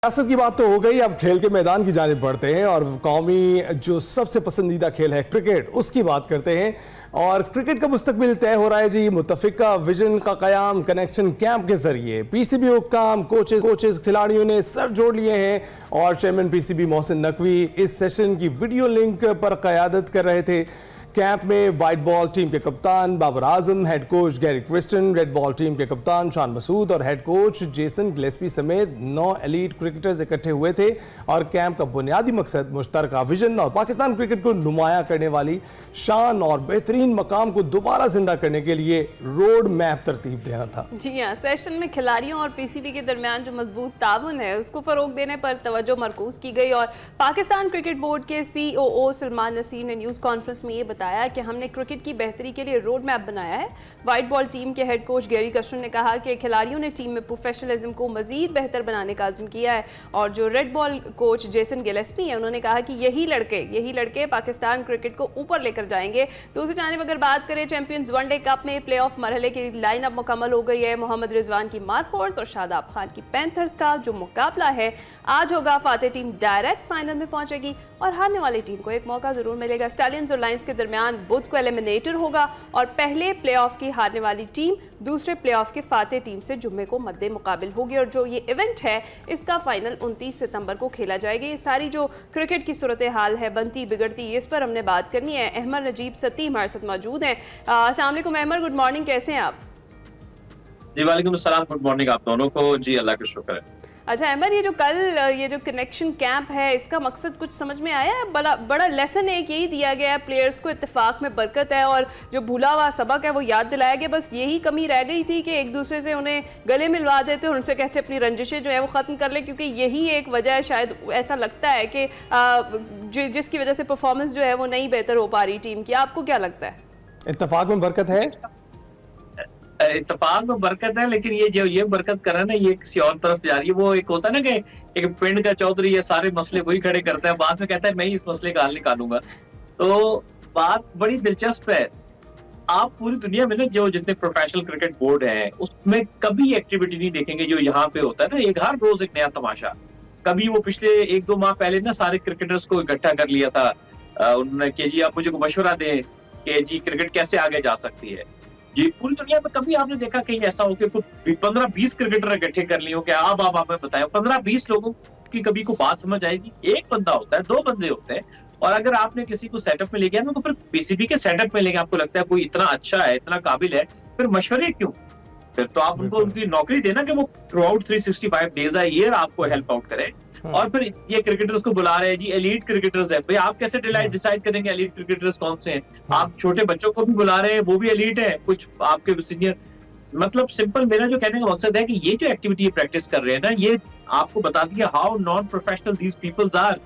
सियासत की बात तो हो गई, अब खेल के मैदान की जानिब बढ़ते हैं और कौमी जो सबसे पसंदीदा खेल है क्रिकेट, उसकी बात करते हैं। और क्रिकेट का मुस्तकबिल तय हो रहा है जी मुत्तफिका विजन का कयाम कनेक्शन कैंप के जरिए। पीसीबी हुक्काम, कोचेस खिलाड़ियों ने सर जोड़ लिए हैं और चेयरमैन पीसीबी मोहसिन नकवी इस सेशन की वीडियो लिंक पर क़यादत कर रहे थे। कैंप में व्हाइट बॉल टीम के कप्तान Babar Azam, head coach Gary Kirsten, red ball team के कप्तान शान मसूद और हेड कोच जेसन गिलेस्पी समेत 9 एलीट क्रिकेटर्स इकट्ठे हुए थे। और कैंप का बुनियादी मकसद मुश्तरका विजन और पाकिस्तान क्रिकेट को नुमाया करने वाली शान और बेहतरीन मकाम को दोबारा जिंदा करने के लिए रोड मैप तरतीब देना था। जी हाँ, सेशन में खिलाड़ियों और पीसीबी के दरमियान जो मजबूत ताउन है उसको फरोग देने पर तवज्जो मरकूज की गई। और पाकिस्तान क्रिकेट बोर्ड के सीओओ सलमान नसीर ने न्यूज़ कॉन्फ्रेंस में ये बताया कि हमने क्रिकेट की बेहतरी के लिए रोड मैप बनाया है। व्हाइट बॉल टीम के हेड कोच गैरी क्रिस्टन ने कहा कि खिलाड़ियों ने टीम में प्रोफेशनलिज्म को मजीद बेहतर बनाने का अज़्म किया है। और जो red ball coach Jason Gillespie है, उन्होंने कहा कि यही लड़के पाकिस्तान क्रिकेट को ऊपर लेकर जाएंगे। दूसरी जानिब अगर बात करें चैंपियंस वनडे कप में प्ले ऑफ मरहले की लाइनअप मुकम्मल हो गई है। मोहम्मद रिजवान की मार्क हॉर्स और शादाब खान की पैंथर्स का जो मुकाबला है आज होगा। फातेह टीम डायरेक्ट फाइनल में पहुंचेगी और हारने वाली टीम को एक मौका जरूर मिलेगा। स्टैलियंस और लायंस के दरमियान बुध को एलिमिनेटर होगा और पहले प्लेऑफ की हारने वाली टीम दूसरे प्लेऑफ के फातेह टीम से जुम्मे को मद्दे मुकाबिल होगी। और जो ये इवेंट है इसका फाइनल 29 सितंबर को खेला जाएगा। ये सारी जो क्रिकेट की सूरत हाल है बनती बिगड़ती, इस पर हमने बात करनी है। अहमद नजीब सती हमारे साथ मौजूद हैं। अस्सलाम वालेकुम अहमद, गुड मॉर्निंग, कैसे हैं आप? जी वालेकुम अस्सलाम, गुड मॉर्निंग आप दोनों को। जी अल्लाह का शुक्र है। अच्छा अहमद, ये जो कनेक्शन कैंप है इसका मकसद कुछ समझ में आया है? बड़ा लेसन एक यही दिया गया है, प्लेयर्स को इत्तेफाक में बरकत है और जो भूला हुआ सबक है वो याद दिलाया गया। बस यही कमी रह गई थी कि एक दूसरे से उन्हें गले मिलवा देते और उनसे कहते अपनी रंजिशें जो है वो ख़त्म कर ले, क्योंकि यही एक वजह है शायद ऐसा लगता है कि जिसकी वजह से परफॉर्मेंस जो है वो नहीं बेहतर हो पा रही टीम की। आपको क्या लगता है? इत्तेफाक में बरकत है, इत्तेफाक में बरकत है, लेकिन ये बरकत कर रहा है ना, ये किसी और तरफ जा रही है। वो एक होता है ना कि एक पिंड का चौधरी ये सारे मसले वही खड़े करता है, बाद में कहता है मैं ही इस मसले का हल निकालूंगा। तो बात बड़ी दिलचस्प है। आप पूरी दुनिया में ना जो जितने प्रोफेशनल क्रिकेट बोर्ड हैं उसमें कभी एक्टिविटी नहीं देखेंगे जो यहाँ पे होता है ना, एक हर रोज एक नया तमाशा। कभी वो पिछले 1-2 माह पहले ना सारे क्रिकेटर्स को इकट्ठा कर लिया था उन्होंने कि जी आप मुझे को मशवरा दें कि जी क्रिकेट कैसे आगे जा सकती है। जी पूरी दुनिया में कभी आपने देखा कहीं ऐसा हो कि 15-20 क्रिकेटर इकट्ठे कर लिए हो कि अब आप हमें बताएं 15-20 लोगों की कभी को बात समझ आएगी? एक बंदा होता है, 2 बंदे होते हैं। और अगर आपने किसी को सेटअप में ले गया ना तो फिर पीसीबी के सेटअप में लेके आपको लगता है कोई इतना अच्छा है, इतना काबिल है, फिर मशवरे क्यों? फिर तो आप उनको उनकी नौकरी देना कि वो through out 365 days a year आपको हेल्प आउट करें। और फिर ये क्रिकेटर्स को बुला रहे हैं जी एलीट क्रिकेटर्स है, भाई आप कैसे डिसाइड करेंगे एलीट क्रिकेटर्स कौन से हैं? आप छोटे बच्चों को भी बुला रहे हैं, वो भी एलीट है, कुछ आपके सीनियर। मतलब सिंपल मेरा जो कहने का मकसद है कि ये जो एक्टिविटी प्रैक्टिस कर रहे हैं ना, ये आपको बता दिया how non professional these peoples are.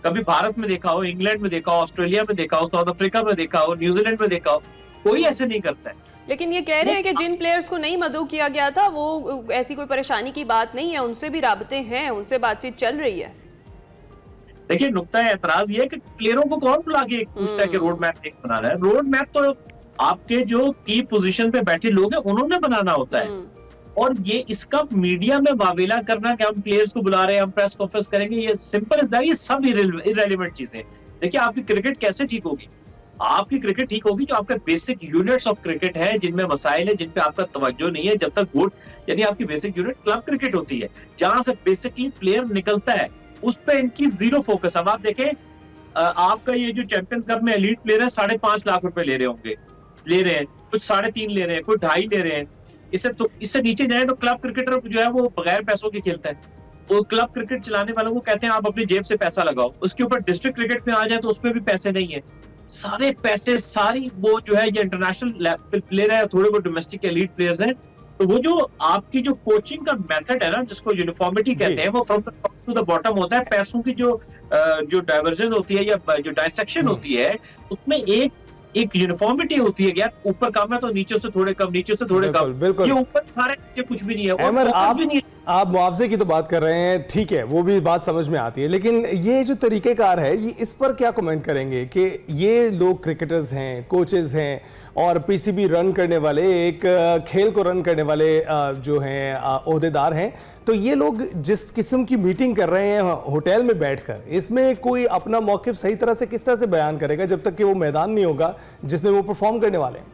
कभी भारत में देखा हो, इंग्लैंड में देखा हो, ऑस्ट्रेलिया में देखा हो, साउथ अफ्रीका में देखा हो, न्यूजीलैंड में देखा हो, कोई ऐसे नहीं करता है। लेकिन ये कह रहे हैं कि जिन प्लेयर्स को नहीं मदऊ किया गया था वो ऐसी कोई परेशानी की बात नहीं है, उनसे भी राबते हैं, उनसे बातचीत चल रही है। देखिए नुक्ता एतराज ये है कि प्लेयरों को कौन बुला के पूछता है कि रोड मैप एक बनाना है? रोड मैप तो आपके जो की पोजीशन पे बैठे लोग हैं उन्होंने बनाना होता है। और ये इसका मीडिया में वावेला करना कि हम प्लेयर्स को बुला रहे हैं, हम प्रेस कॉन्फ्रेंस करेंगे, ये सिंपल है, ये सब इररिलेवेंट चीजें। देखिए आपकी क्रिकेट कैसे ठीक होगी? आपकी क्रिकेट ठीक होगी जो आपके बेसिक यूनिट्स ऑफ क्रिकेट है, जिनमें मसाइल है, जिन पे आपका तवज्जो नहीं है। जब तक वोट यानी आपकी बेसिक यूनिट क्लब क्रिकेट होती है जहां से बेसिकली प्लेयर निकलता है, उस पे इनकी जीरो फोकस। अब आप देखें आपका ये जो चैंपियंस कप में एलीट प्लेयर है 5.5 लाख रुपए ले रहे होंगे, ले रहे हैं कुछ 3.5 ले रहे हैं, कोई 2.5 ले रहे हैं। इससे नीचे जाए तो क्लब क्रिकेटर जो है वो बगैर पैसों के खेलता है। वो क्लब क्रिकेट चलाने वालों को कहते हैं आप अपनी जेब से पैसा लगाओ। उसके ऊपर डिस्ट्रिक्ट क्रिकेट में आ जाए तो उसमें भी पैसे नहीं है। सारे पैसे सारी वो जो है ये इंटरनेशनल प्लेयर है, थोड़े बहुत डोमेस्टिक एलीट प्लेयर्स हैं। तो वो जो आपकी जो कोचिंग का मेथड है ना, जिसको यूनिफॉर्मिटी कहते हैं, वो from the top to the bottom होता है। पैसों की जो डाइवर्जन होती है या जो डाइसेक्शन होती है उसमें एक यूनिफॉर्मिटी होती है यार, ऊपर कम है तो नीचे से थोड़े कम, नीचे से थोड़े कम। बिल्कुल। ये ऊपर सारे नीचे कुछ भी नहीं है। अमर आप मुआवजे की तो बात कर रहे हैं, ठीक है, वो भी बात समझ में आती है, लेकिन ये जो तरीकेकार है ये इस पर क्या कमेंट करेंगे कि ये लोग क्रिकेटर्स हैं, कोचेस हैं और पीसीबी रन करने वाले, एक खेल को रन करने वाले जो हैं ओहदेदार हैं, तो ये लोग जिस किस्म की मीटिंग कर रहे हैं होटल में बैठकर, इसमें कोई अपना मौकिफ सही तरह से किस तरह से बयान करेगा जब तक कि वो मैदान नहीं होगा जिसमें वो परफॉर्म करने वाले हैं?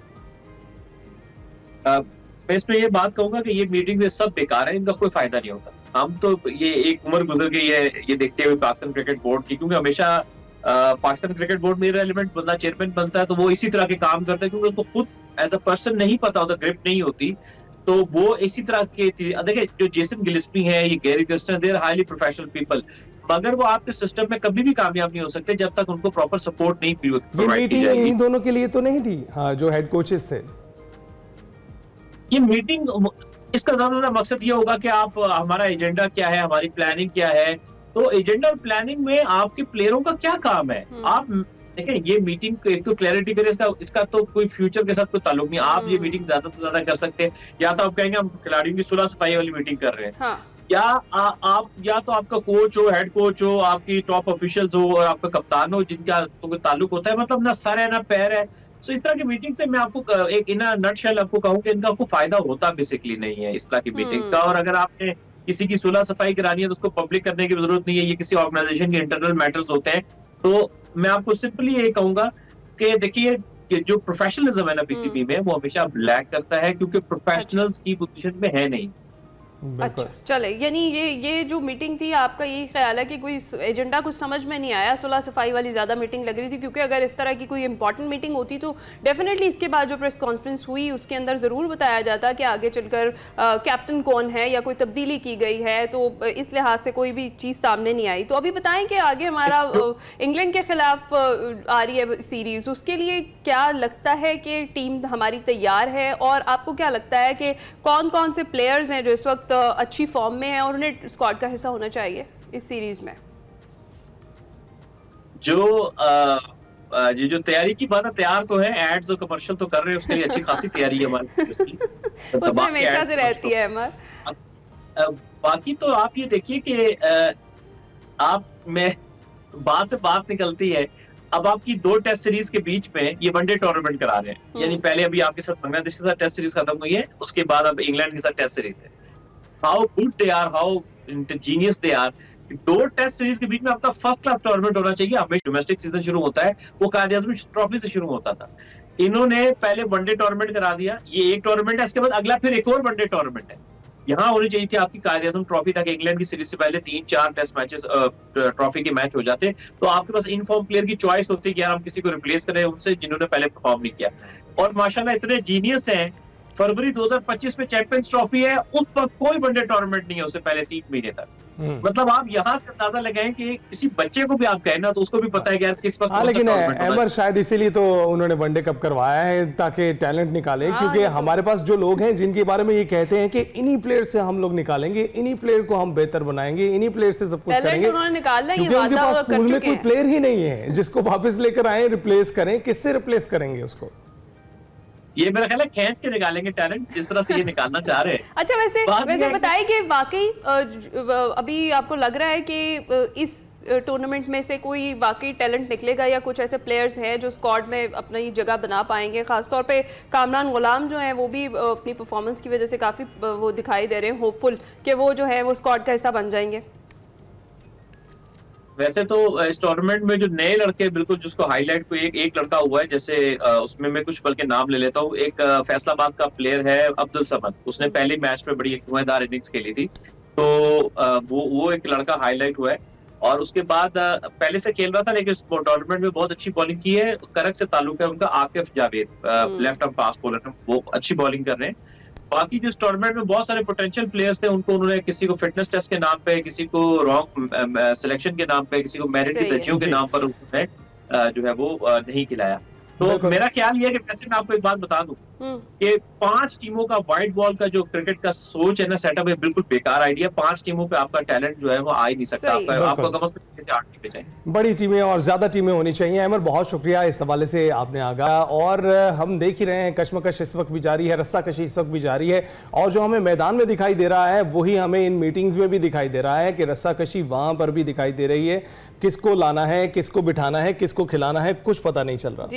मैं इसमें ये बात कहूंगा कि ये मीटिंग सब बेकार है, इनका कोई फायदा नहीं होता। हम तो ये एक उम्र गुजर गई है ये देखते हुए पाकिस्तान क्रिकेट बोर्ड की, क्योंकि हमेशा पाकिस्तान क्रिकेट बोर्ड में रेलेवेंट बंदा चेयरमैन बनता है तो वो इसी तरह के काम करता है, क्योंकि उसको खुद एज अ पर्सन नहीं पता होता, ग्रिप नहीं होती, तो वो इसी तरह के देखिए जो जेसन गिलिस्पी है, ये Gary Kirsten, they are highly professional people, मगर वो आपके सिस्टम में कभी भी कामयाब नहीं हो सकते जब तक उनको प्रॉपर सपोर्ट नहीं प्रोवाइड की जाएगी। इन दोनों के लिए तो नहीं थी, हाँ, जो हेड कोचेस थे। ये मीटिंग, इसका ज्यादा मकसद ये होगा कि आप हमारा एजेंडा क्या है, हमारी प्लानिंग क्या है, तो एजेंडा और प्लानिंग में आपके प्लेयरों का क्या काम है। आप देखें, ये मीटिंग एक तो क्लैरिटी करें, इसका तो कोई फ्यूचर के साथ कोई ताल्लुक नहीं। आप ये मीटिंग ज्यादा से ज्यादा कर सकते हैं, या तो आप कहेंगे हम खिलाड़ियों की सुलह सफाई वाली मीटिंग कर रहे हैं, हाँ। या तो आपका कोच हो, हेड कोच हो, आपकी टॉप ऑफिशियल्स हो और आपका कप्तान हो, जिनका तो कोई ताल्लुक होता है, मतलब ना सर है ना पैर है। सो इस तरह की मीटिंग से मैं आपको एक इन नटशेल आपको कहूं कि इनका आपको फायदा होता बेसिकली नहीं है इस तरह की मीटिंग का। और अगर आपने किसी की सुलह सफाई करानी है तो उसको पब्लिक करने की जरूरत नहीं है, ये किसी ऑर्गेनाइजेशन के इंटरनल मैटर्स होते हैं। तो मैं आपको सिंपली ये कहूंगा कि देखिए कि जो प्रोफेशनलिज्म है ना पीसीबी में, वो हमेशा लैक करता है, क्योंकि प्रोफेशनल्स की पोजीशन में है नहीं। अच्छा, चले, यानी ये जो मीटिंग थी, आपका यही ख्याल है कि कोई एजेंडा कुछ समझ में नहीं आया, सुलह सफाई वाली ज़्यादा मीटिंग लग रही थी, क्योंकि अगर इस तरह की कोई इंपॉर्टेंट मीटिंग होती तो डेफिनेटली इसके बाद जो प्रेस कॉन्फ्रेंस हुई उसके अंदर ज़रूर बताया जाता कि आगे चलकर कैप्टन कौन है या कोई तब्दीली की गई है, तो इस लिहाज से कोई भी चीज़ सामने नहीं आई। तो अभी बताएं कि आगे हमारा इंग्लैंड के खिलाफ आ रही है सीरीज़, उसके लिए क्या लगता है कि टीम हमारी तैयार है, और आपको क्या लगता है कि कौन कौन से प्लेयर्स हैं जो इस वक्त अच्छी फॉर्म में है और उन्हें स्क्वाड का हिस्सा होना चाहिए इस सीरीज में? जो तैयारी की बात है, तैयार तो है, एड्स और कमर्शियल तो कर रहे हैं, उसके लिए अच्छी खासी तैयारी है हमारी इसकी। उसमें हमेशा से रहती है हमारे। बाकी तो आप ये देखिए कि बात से बात निकलती है। अब आपकी 2 टेस्ट सीरीज के बीच में ये वनडे टूर्नामेंट करा रहे हैं, यानी पहले अभी आपके साथ बांग्लादेश के साथ टेस्ट सीरीज खत्म हुई है, उसके बाद अब इंग्लैंड के साथ टेस्ट सीरीज है। How good they are, how intelligent they are. 2 test series के बीच में आपका फर्स्ट क्लास टूर्नामेंट होना चाहिए। हमेशा डोमेस्टिक सीजन शुरू होता है, वो कायदे-ए-आज़म ट्रॉफी से शुरू होता था, इन्होंने पहले वनडे टूर्नामेंट करा दिया। ये एक टूर्नामेंट है, इसके बाद अगला फिर एक और वनडे टूर्नामेंट है। यहाँ होनी चाहिए थी आपकी कायदे-ए-आज़म ट्रॉफी, ताकि इंग्लैंड की सीरीज से पहले 3-4 टेस्ट मैचेस ट्रॉफी के मैच हो जाते, तो आपके पास इनफॉर्म प्लेयर की चॉइस होती है कि यार हम किसी को रिप्लेस करें उनसे जिन्होंने पहले परफॉर्म नहीं किया। और माशाल्लाह इतने जीनियस हैं, फरवरी 2025 में चैंपियंस ट्रॉफी है, उस पर कोई वनडे टूर्नामेंट नहीं है उससे पहले 3 महीने तक। मतलब आप यहाँ से अंदाजा लगाएं कि किसी बच्चे को भी आप कहें ना तो उसको भी पता है कि यार किस वक्त। लेकिन अमर शायद इसीलिए तो उन्होंने वनडे कप करवाया है ताकि टैलेंट निकालें, क्योंकि हमारे पास जो लोग हैं जिनके बारे में ये कहते हैं कि इन्हीं प्लेयर से हम लोग निकालेंगे, इन्हीं प्लेयर को हम बेहतर बनाएंगे, इन्हीं प्लेयर से सब कुछ करेंगे, क्योंकि उनके पास पूल में कोई प्लेयर ही नहीं है जिसको वापस लेकर आए, रिप्लेस करें। किससे रिप्लेस करेंगे उसको? ये मेरा ख्याल है खींच के निकालेंगे टैलेंट, जिस तरह से ये निकालना चाह रहे हैं। अच्छा, वैसे बताइए कि वाकई अभी आपको लग रहा है कि इस टूर्नामेंट में से कोई वाकई टैलेंट निकलेगा, या कुछ ऐसे प्लेयर्स हैं जो स्क्वाड में अपनी जगह बना पाएंगे? खासतौर पे कामरान गुलाम जो हैं वो भी अपनी परफॉर्मेंस की वजह से काफ़ी वो दिखाई दे रहे हैं होपफुल कि वो जो है वो स्क्वाड का हिस्सा बन जाएंगे। वैसे तो इस टूर्नामेंट में जो नए लड़के बिल्कुल जिसको हाईलाइट कोई एक लड़का हुआ है, जैसे उसमें मैं कुछ बल्कि नाम ले लेता हूँ। एक फैसलाबाद का प्लेयर है अब्दुल समद, उसने पहले मैच में बड़ी धुआंधार इनिंग्स खेली थी, तो वो एक लड़का हाईलाइट हुआ है। और उसके बाद पहले से खेल रहा था लेकिन इस टूर्नामेंट में बहुत अच्छी बॉलिंग की है, करक से ताल्लुक है उनका, Aqib Javed, left arm fast bowler, वो अच्छी बॉलिंग कर रहे हैं। बाकी जो टूर्नामेंट में बहुत सारे पोटेंशियल प्लेयर्स थे, उनको उन्होंने किसी को फिटनेस टेस्ट के नाम पे, किसी को रॉन्ग सिलेक्शन के नाम पे, किसी को मेरिट की तरजीहों के नाम पर उसने जो है वो नहीं खिलाया। तो मेरा ख्याल ये है कि वैसे मैं आपको एक बात बता दूं कि 5 टीमों का व्हाइट बॉल का जो क्रिकेट का सोच है ना, सेटअप है, बिल्कुल बेकार आइडिया। 5 टीमों पे आपका टैलेंट जो है वो आ ही नहीं सकता। आपको कम से कम 8 टीमें चाहिए, बड़ी टीमें और ज्यादा टीमें होनी चाहिए। अमर, बहुत शुक्रिया इस हवाले से आपने आगाह। और हम देख ही रहे हैं कश्मकश इस वक्त भी जारी है, रस्साकशी इस वक्त भी जारी है, और जो हमें मैदान में दिखाई दे रहा है वही हमें इन मीटिंग्स में भी दिखाई दे रहा है कि रस्साकशी वहां पर भी दिखाई दे रही है। किसको लाना है, किसको बिठाना है, किसको खिलाना है, कुछ पता नहीं चल रहा।